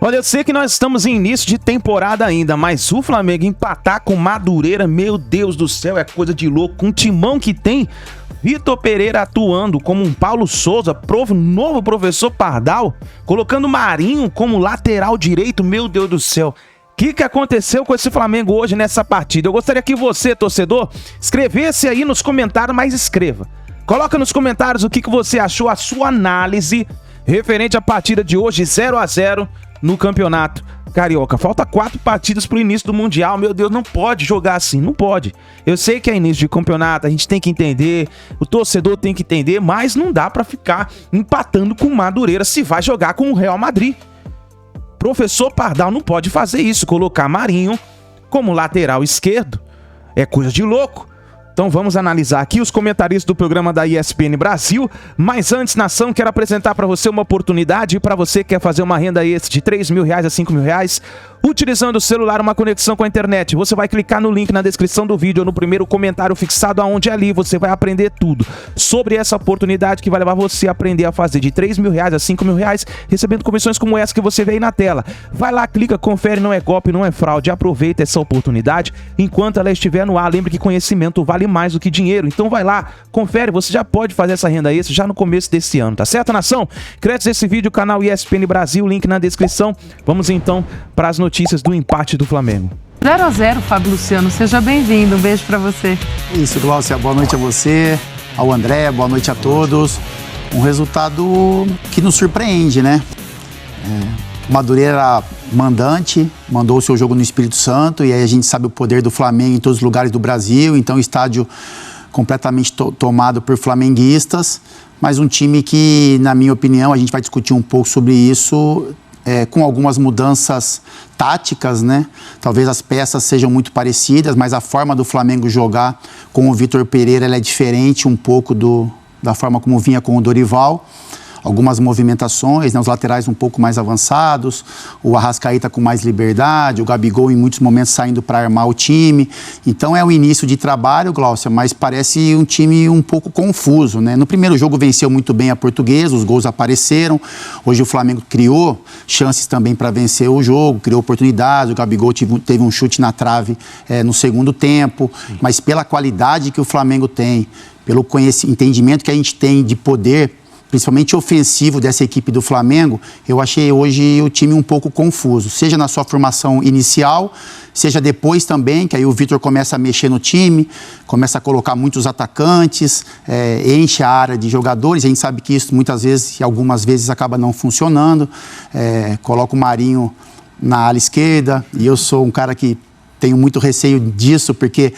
Olha, eu sei que nós estamos em início de temporada ainda, mas o Flamengo empatar com Madureira, meu Deus do céu, é coisa de louco. Com o timão que tem, Vitor Pereira atuando como um Paulo Souza, novo professor Pardal, colocando Marinho como lateral direito, meu Deus do céu. O que aconteceu com esse Flamengo hoje nessa partida? Eu gostaria que você, torcedor, escrevesse aí nos comentários, mas escreva. Coloca nos comentários o que você achou, a sua análise referente à partida de hoje, 0-0 no Campeonato Carioca. Falta 4 partidas pro início do Mundial. Meu Deus, não pode jogar assim, não pode. Eu sei que é início de campeonato, a gente tem que entender, o torcedor tem que entender, mas não dá pra ficar empatando com o Madureira se vai jogar com o Real Madrid. Professor Pardal não pode fazer isso, colocar Marinho como lateral esquerdo. É coisa de louco. Então vamos analisar aqui os comentaristas do programa da ESPN Brasil. Mas antes, nação, quero apresentar para você uma oportunidade. Para você que quer fazer uma renda extra de R$3.000 a R$5.000, utilizando o celular, uma conexão com a internet. Você vai clicar no link na descrição do vídeo ou no primeiro comentário fixado, aonde ali você vai aprender tudo sobre essa oportunidade que vai levar você a aprender a fazer de R$3.000 a R$5.000, recebendo comissões como essa que você vê aí na tela. Vai lá, clica, confere, não é golpe, não é fraude. Aproveita essa oportunidade enquanto ela estiver no ar. Lembre que conhecimento vale mais do que dinheiro. Então vai lá, confere, você já pode fazer essa renda extra já no começo desse ano, tá certo, nação? Créditos desse vídeo, canal ESPN Brasil, link na descrição. Vamos então para as notícias do empate do Flamengo. 0-0, Fábio Luciano, seja bem-vindo, um beijo para você. Isso, Glaucia, boa noite a você, ao André, boa noite a todos. Um resultado que nos surpreende, né? Madureira mandante, mandou o seu jogo no Espírito Santo, e aí a gente sabe o poder do Flamengo em todos os lugares do Brasil, então estádio completamente tomado por flamenguistas, mas um time que, na minha opinião, a gente vai discutir um pouco sobre isso, com algumas mudanças táticas, né? Talvez as peças sejam muito parecidas, mas a forma do Flamengo jogar com o Vitor Pereira ela é diferente um pouco da forma como vinha com o Dorival. Algumas movimentações, né, os laterais um pouco mais avançados, o Arrascaeta com mais liberdade, o Gabigol em muitos momentos saindo para armar o time. Então é o início de trabalho, Glaucia, mas parece um time um pouco confuso, né? No primeiro jogo venceu muito bem a Portuguesa, os gols apareceram. Hoje o Flamengo criou chances também para vencer o jogo, criou oportunidades, o Gabigol teve um chute na trave no segundo tempo, mas pela qualidade que o Flamengo tem, pelo entendimento que a gente tem de poder, principalmente ofensivo dessa equipe do Flamengo, eu achei hoje o time um pouco confuso, seja na sua formação inicial, seja depois também, que aí o Vitor começa a mexer no time, começa a colocar muitos atacantes, enche a área de jogadores, a gente sabe que isso muitas vezes e algumas vezes acaba não funcionando, coloca o Marinho na ala esquerda, e eu sou um cara que tenho muito receio disso, porque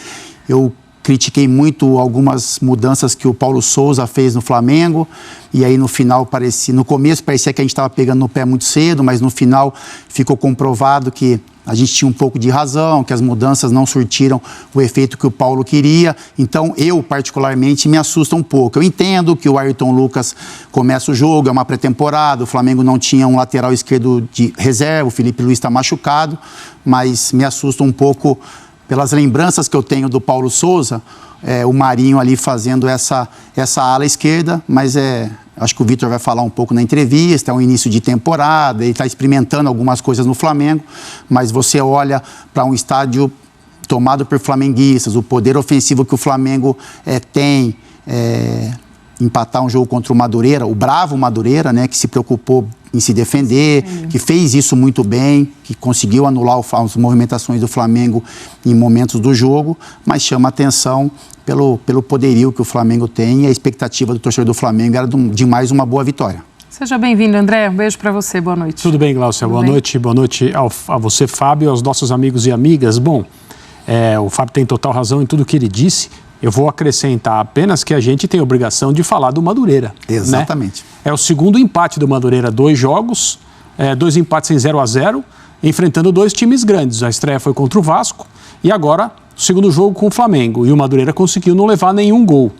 eu critiquei muito algumas mudanças que o Paulo Souza fez no Flamengo, e aí no final no começo parecia que a gente estava pegando no pé muito cedo, mas no final ficou comprovado que a gente tinha um pouco de razão, que as mudanças não surtiram o efeito que o Paulo queria. Então eu particularmente me assusta um pouco. Eu entendo que o Ayrton Lucas começa o jogo, é uma pré-temporada, o Flamengo não tinha um lateral esquerdo de reserva, o Felipe Luiz está machucado, mas me assusta um pouco pelas lembranças que eu tenho do Paulo Souza, o Marinho ali fazendo essa ala esquerda, mas acho que o Vitor vai falar um pouco na entrevista, é um início de temporada, ele está experimentando algumas coisas no Flamengo, mas você olha para um estádio tomado por flamenguistas, o poder ofensivo que o Flamengo tem, empatar um jogo contra o Madureira, o bravo Madureira, né, que se preocupou em se defender, que fez isso muito bem, que conseguiu anular as movimentações do Flamengo em momentos do jogo, mas chama atenção pelo poderio que o Flamengo tem, e a expectativa do torcedor do Flamengo era de mais uma boa vitória. Seja bem-vindo, André. Um beijo para você. Boa noite. Tudo bem, Glaucia? Boa noite. Boa noite a você, Fábio, aos nossos amigos e amigas. Bom, o Fábio tem total razão em tudo que ele disse. Eu vou acrescentar apenas que a gente tem a obrigação de falar do Madureira. Exatamente. Né? É o segundo empate do Madureira, 2 jogos, 2 empates em 0-0, enfrentando 2 times grandes. A estreia foi contra o Vasco e agora o segundo jogo com o Flamengo. E o Madureira conseguiu não levar nenhum gol.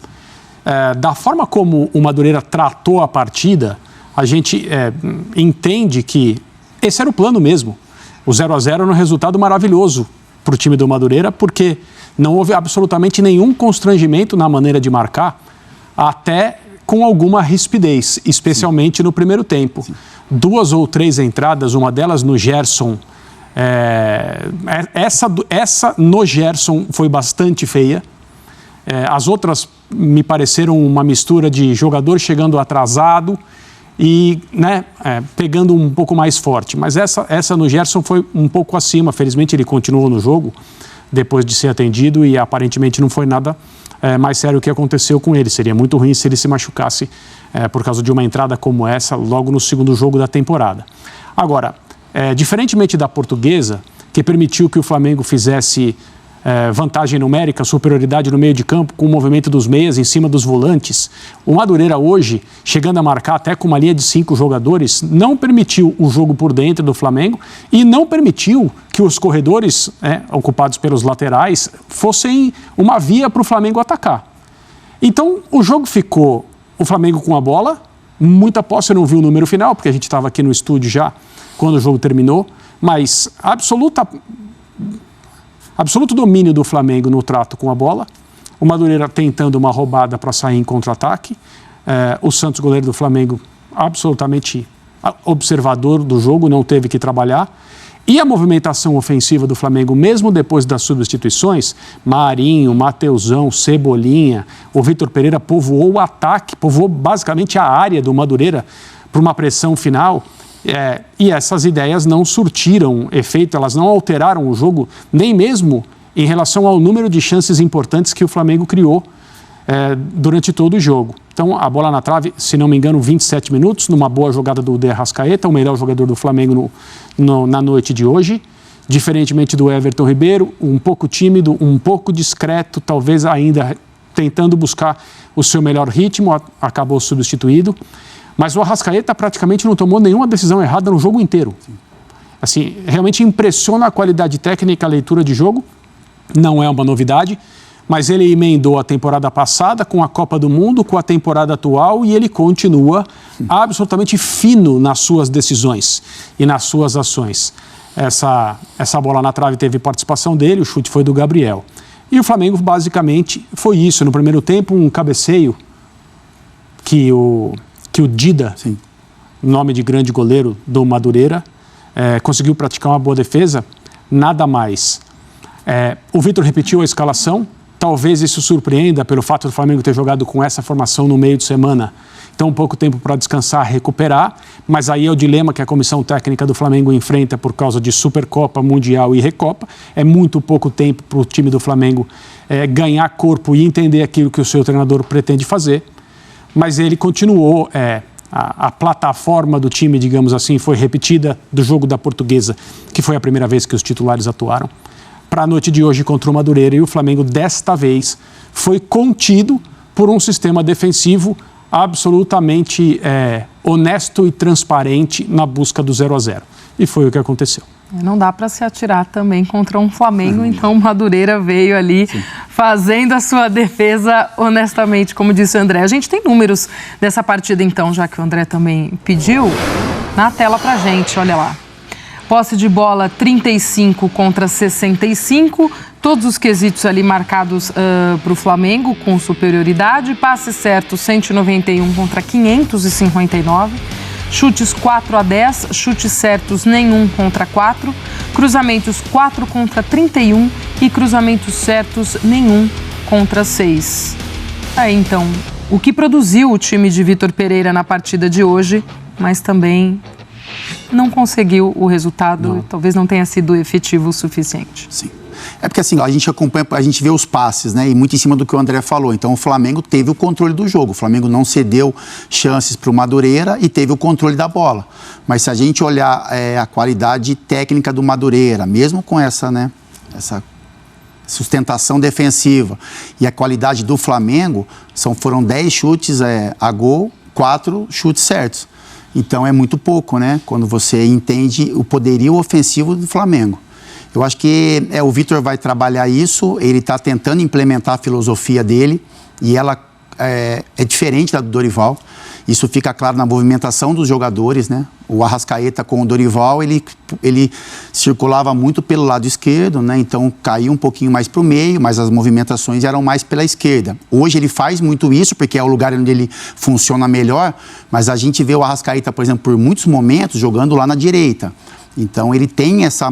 Da forma como o Madureira tratou a partida, a gente entende que esse era o plano mesmo. O 0-0 era um resultado maravilhoso para o time do Madureira, porque não houve absolutamente nenhum constrangimento na maneira de marcar, até com alguma rispidez, especialmente no primeiro tempo. 2 ou 3 entradas, uma delas no Gerson. Essa no Gerson foi bastante feia. As outras me pareceram uma mistura de jogador chegando atrasado e pegando um pouco mais forte. Mas essa no Gerson foi um pouco acima. Felizmente ele continuou no jogo depois de ser atendido e aparentemente não foi nada mais sério o que aconteceu com ele. Seria muito ruim se ele se machucasse por causa de uma entrada como essa logo no segundo jogo da temporada. Agora, diferentemente da Portuguesa, que permitiu que o Flamengo fizesse vantagem numérica, superioridade no meio de campo com o movimento dos meias em cima dos volantes, o Madureira hoje, chegando a marcar até com uma linha de 5 jogadores, não permitiu o jogo por dentro do Flamengo e não permitiu que os corredores ocupados pelos laterais fossem uma via para o Flamengo atacar. Então, o jogo ficou o Flamengo com a bola, muita posse, eu não vi o número final, porque a gente estava aqui no estúdio já quando o jogo terminou, mas absoluto domínio do Flamengo no trato com a bola, o Madureira tentando uma roubada para sair em contra-ataque, o Santos, goleiro do Flamengo, absolutamente observador do jogo, não teve que trabalhar, e a movimentação ofensiva do Flamengo, mesmo depois das substituições, Marinho, Mateusão, Cebolinha, o Vitor Pereira povoou o ataque, povoou basicamente a área do Madureira para uma pressão final. E essas ideias não surtiram efeito, elas não alteraram o jogo, nem mesmo em relação ao número de chances importantes que o Flamengo criou durante todo o jogo. Então, a bola na trave, se não me engano, 27 minutos, numa boa jogada do De Arrascaeta, o melhor jogador do Flamengo na noite de hoje. Diferentemente do Everton Ribeiro, um pouco tímido, um pouco discreto, talvez ainda tentando buscar o seu melhor ritmo, acabou substituído. Mas o Arrascaeta praticamente não tomou nenhuma decisão errada no jogo inteiro. Assim, realmente impressiona a qualidade técnica, a leitura de jogo. Não é uma novidade, mas ele emendou a temporada passada com a Copa do Mundo, com a temporada atual, e ele continua absolutamente fino nas suas decisões e nas suas ações. Essa bola na trave teve participação dele, o chute foi do Gabriel. E o Flamengo basicamente foi isso. No primeiro tempo, um cabeceio que o Dida, sim, nome de grande goleiro do Madureira, conseguiu praticar uma boa defesa, nada mais. O Vitor repetiu a escalação, talvez isso surpreenda pelo fato do Flamengo ter jogado com essa formação no meio de semana, então pouco tempo para descansar, recuperar, mas aí é o dilema que a comissão técnica do Flamengo enfrenta por causa de Supercopa, Mundial e Recopa. É muito pouco tempo para o time do Flamengo ganhar corpo e entender aquilo que o seu treinador pretende fazer. Mas ele continuou, a plataforma do time, digamos assim, foi repetida do jogo da Portuguesa, que foi a primeira vez que os titulares atuaram, para a noite de hoje contra o Madureira, e o Flamengo, desta vez, foi contido por um sistema defensivo absolutamente honesto e transparente na busca do 0-0. E foi o que aconteceu. Não dá para se atirar também contra um Flamengo, então o Madureira veio ali, sim, fazendo a sua defesa honestamente, como disse o André. A gente tem números dessa partida então, já que o André também pediu, na tela pra gente, olha lá. Posse de bola 35 contra 65, todos os quesitos ali marcados para o Flamengo com superioridade, passe certo 191 contra 559, chutes 4-10, chutes certos nenhum contra 4, cruzamentos 4 contra 31 e cruzamentos certos nenhum contra 6. Então, o que produziu o time de Vitor Pereira na partida de hoje, mas também não conseguiu o resultado, talvez não tenha sido efetivo o suficiente. Sim. É porque assim, a gente acompanha, a gente vê os passes, né? E muito em cima do que o André falou. Então o Flamengo teve o controle do jogo. O Flamengo não cedeu chances para o Madureira e teve o controle da bola. Mas se a gente olhar a qualidade técnica do Madureira, mesmo com essa sustentação defensiva e a qualidade do Flamengo, foram 10 chutes a gol, 4 chutes certos. Então é muito pouco, né? Quando você entende o poderio ofensivo do Flamengo. Eu acho que o Vitor vai trabalhar isso, ele está tentando implementar a filosofia dele e ela é diferente da do Dorival. Isso fica claro na movimentação dos jogadores, né? O Arrascaeta com o Dorival, ele circulava muito pelo lado esquerdo, né? Então caía um pouquinho mais para o meio, mas as movimentações eram mais pela esquerda. Hoje ele faz muito isso, porque é o lugar onde ele funciona melhor, mas a gente vê o Arrascaeta, por exemplo, por muitos momentos jogando lá na direita. Então, ele tem essa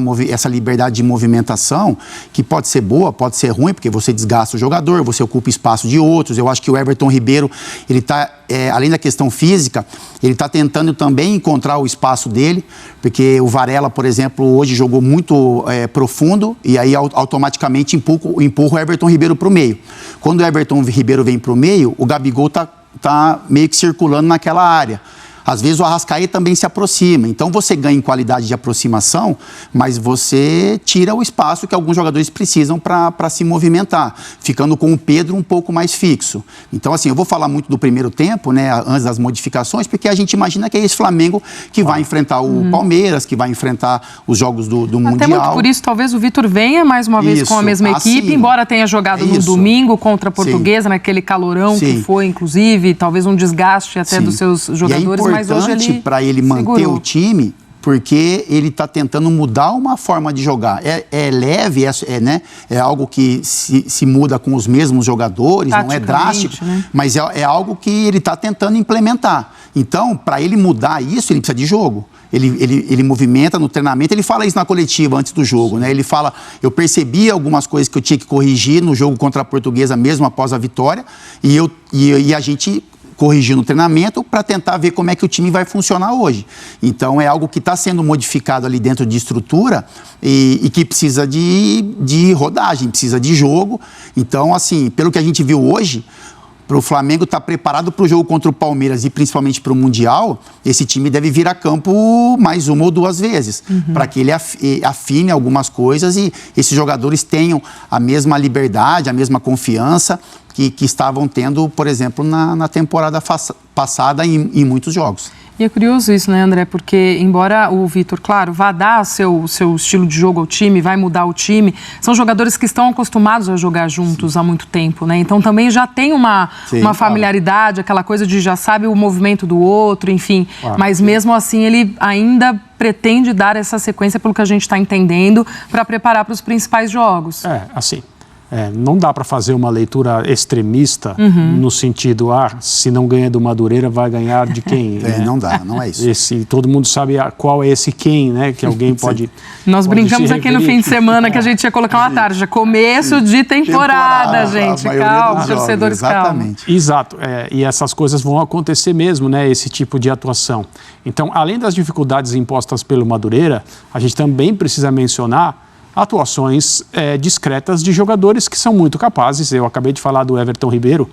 liberdade de movimentação que pode ser boa, pode ser ruim, porque você desgasta o jogador, você ocupa espaço de outros. Eu acho que o Everton Ribeiro, ele está, além da questão física, ele está tentando também encontrar o espaço dele, porque o Varela, por exemplo, hoje jogou muito profundo e aí automaticamente empurra o Everton Ribeiro para o meio. Quando o Everton Ribeiro vem para o meio, o Gabigol tá meio que circulando naquela área. Às vezes o Arrascaeta também se aproxima. Então você ganha em qualidade de aproximação, mas você tira o espaço que alguns jogadores precisam para se movimentar, ficando com o Pedro um pouco mais fixo. Então, assim, eu vou falar muito do primeiro tempo, né, antes das modificações, porque a gente imagina que é esse Flamengo que vai enfrentar o Palmeiras, que vai enfrentar os jogos do Mundial. Até muito por isso, talvez o Vitor venha mais uma vez com a mesma equipe, embora tenha jogado no domingo contra a Portuguesa, naquele calorão que foi, inclusive, talvez um desgaste até dos seus jogadores. Mas hoje ele para ele manter o time, porque ele está tentando mudar uma forma de jogar. É leve, né? É algo que se muda com os mesmos jogadores, não é drástico, né? Mas é algo que ele está tentando implementar. Então, para ele mudar isso, ele precisa de jogo. Ele movimenta no treinamento, ele fala isso na coletiva antes do jogo, né? Ele fala, eu percebi algumas coisas que eu tinha que corrigir no jogo contra a Portuguesa mesmo após a vitória, e a gente corrigir no treinamento para tentar ver como é que o time vai funcionar hoje. Então, é algo que está sendo modificado ali dentro de estrutura e que precisa de rodagem, precisa de jogo. Então, assim, pelo que a gente viu hoje, para o Flamengo estar preparado para o jogo contra o Palmeiras e principalmente para o Mundial, esse time deve vir a campo mais uma ou duas vezes, para que ele afine algumas coisas e esses jogadores tenham a mesma liberdade, a mesma confiança que estavam tendo, por exemplo, na temporada passada em muitos jogos. E é curioso isso, né, André? Porque, embora o Vitor, claro, vá dar seu estilo de jogo ao time, vai mudar o time, são jogadores que estão acostumados a jogar juntos há muito tempo, né? Então, também já tem uma familiaridade, aquela coisa de já sabe o movimento do outro, enfim. Mas, mesmo assim, ele ainda pretende dar essa sequência, pelo que a gente está entendendo, para preparar para os principais jogos. Não dá para fazer uma leitura extremista no sentido, se não ganha do Madureira, vai ganhar de quem? Não dá, não é isso. Todo mundo sabe qual é esse quem, né? Que alguém pode... Nós brincamos aqui no fim de semana que a gente ia colocar uma tarja. Começo de temporada, gente. Calma, torcedores, calma. Exato. E essas coisas vão acontecer mesmo, né? Esse tipo de atuação. Então, além das dificuldades impostas pelo Madureira, a gente também precisa mencionar atuações discretas de jogadores que são muito capazes. Eu acabei de falar do Everton Ribeiro,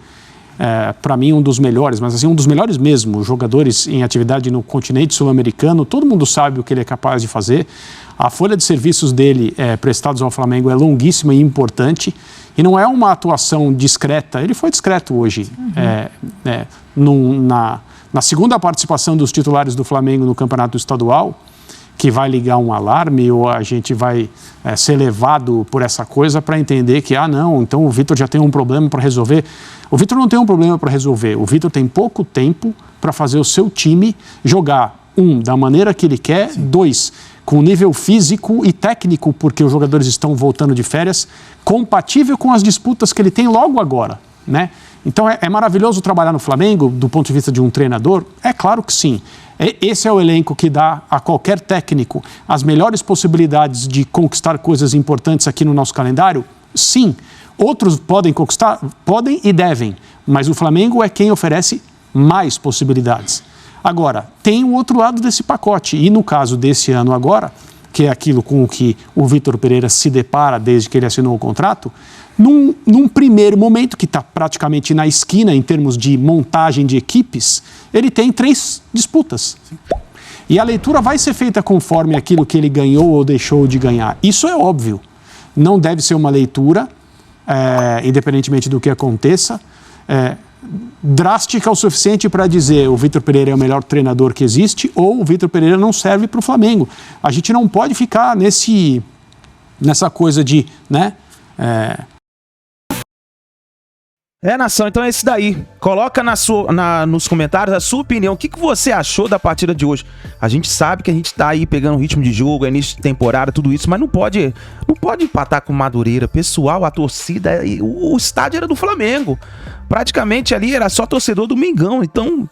para mim um dos melhores, mas assim, um dos melhores mesmo, jogadores em atividade no continente sul-americano, todo mundo sabe o que ele é capaz de fazer. A folha de serviços dele prestados ao Flamengo é longuíssima e importante, e não é uma atuação discreta, ele foi discreto hoje. Na segunda participação dos titulares do Flamengo no Campeonato Estadual, que vai ligar um alarme ou a gente vai ser levado por essa coisa para entender que, então o Vitor já tem um problema para resolver. O Vitor não tem um problema para resolver. O Vitor tem pouco tempo para fazer o seu time jogar, da maneira que ele quer, com nível físico e técnico, porque os jogadores estão voltando de férias, compatível com as disputas que ele tem logo agora, né? Então é maravilhoso trabalhar no Flamengo do ponto de vista de um treinador? É claro que sim. Esse é o elenco que dá a qualquer técnico as melhores possibilidades de conquistar coisas importantes aqui no nosso calendário? Sim. Outros podem conquistar? Podem e devem. Mas o Flamengo é quem oferece mais possibilidades. Agora, tem o outro lado desse pacote. E no caso desse ano agora, que é aquilo com o que o Vitor Pereira se depara desde que ele assinou o contrato, num primeiro momento, que está praticamente na esquina em termos de montagem de equipes, ele tem 3 disputas. E a leitura vai ser feita conforme aquilo que ele ganhou ou deixou de ganhar. Isso é óbvio. Não deve ser uma leitura, independentemente do que aconteça, drástica o suficiente para dizer o Vitor Pereira é o melhor treinador que existe ou o Vitor Pereira não serve para o Flamengo. A gente não pode ficar nessa coisa de, Nação, então é esse daí. Coloca nos comentários a sua opinião. O que você achou da partida de hoje? A gente sabe que a gente tá aí pegando ritmo de jogo, início de temporada, tudo isso, mas não pode empatar com o Madureira. Pessoal, a torcida, o estádio era do Flamengo. Praticamente ali era só torcedor do Mengão. Então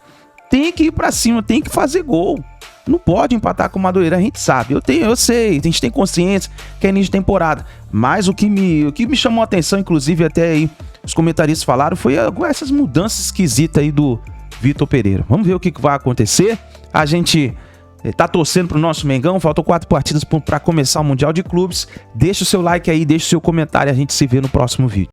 tem que ir pra cima, tem que fazer gol. Não pode empatar com o Madureira, a gente sabe. Eu sei, a gente tem consciência que é início de temporada. Mas o que me chamou a atenção, inclusive até aí os comentaristas falaram, foi essas mudanças esquisitas aí do Vitor Pereira. Vamos ver o que vai acontecer. A gente tá torcendo pro nosso Mengão, faltam 4 partidas para começar o Mundial de Clubes. Deixa o seu like aí, deixa o seu comentário, a gente se vê no próximo vídeo.